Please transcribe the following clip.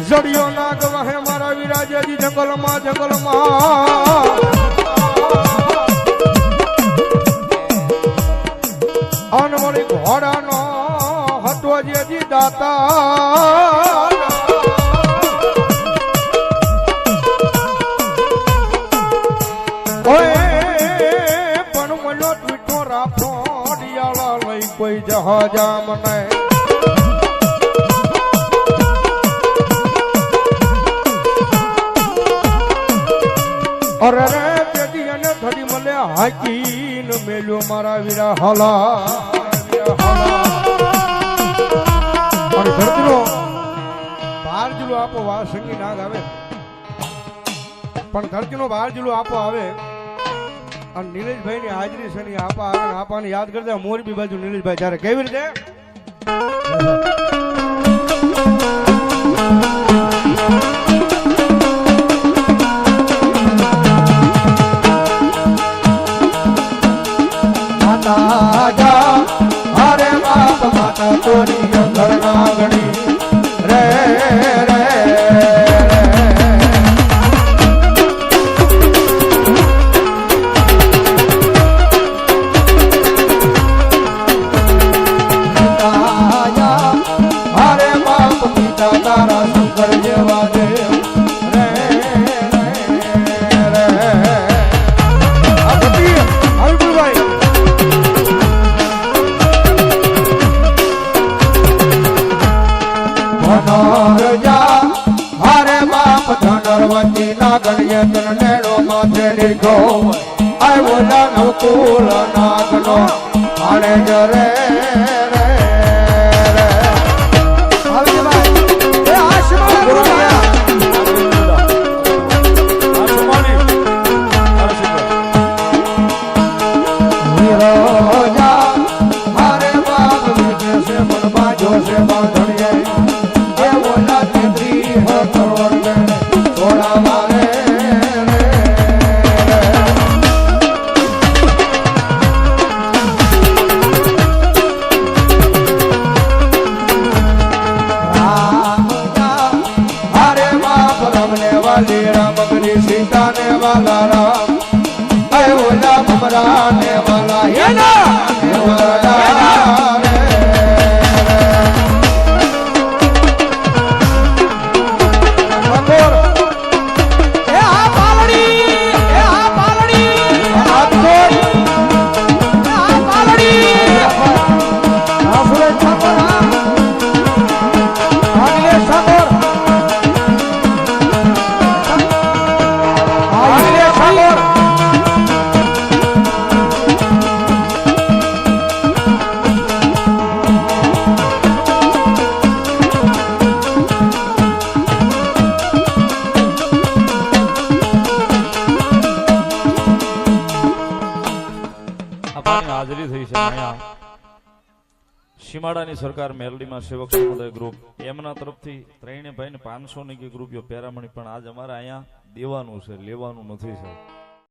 જડિયો નાગ વહે મારા વિરાજજી જંગલમાં જંગલમાં અનવળી ઘોડાનો હતો જેજી દાતા પણ મળ્યો ટ્વીટો રાખો ડિયાળા લઈ કોઈ જહાજા મને અરે રે તેથી અને થડી મને હાકીન મેલ્યો મારા વીરા હલા અને ધરતીનો બાર જુલો આપો વા સંગી નાગ આવે પણ ધરતીનો બાર જુલો આપો આવે અને નીલેશભાઈ ની હાજરી છે ની આપા આવે આપાને યાદ કરતા મોરબી બાજુ નીલેશભાઈ જ્યારે કેવી રીતે અરે બાપ માતા તોરી અંદર નાગણી રે રે અરે બાપ પિતા તારા શંકર જેવા દેવ રે રે ભાઈ હરે બાપ ધનરવતી નાગણીય તન નેડો માથે લીધો આવ્યો દાનવ કુલ નાગનો આણે જરે હરે બાપ વિદેશે મન બાજો છે બાંધણીએ सीता ने वाला राम अय ओला भमरा ने वाला ये ना હાજરી થઈ છે અહીંયા સીમાડાની સરકાર મેલડીમાં સેવક સમુદાય ગ્રુપ એમના તરફથી ત્રણે ભાઈને 500 ની ગ્રુપ પેરામણી પણ આજ અમારે અહીંયા દેવાનું છે લેવાનું નથી સાહેબ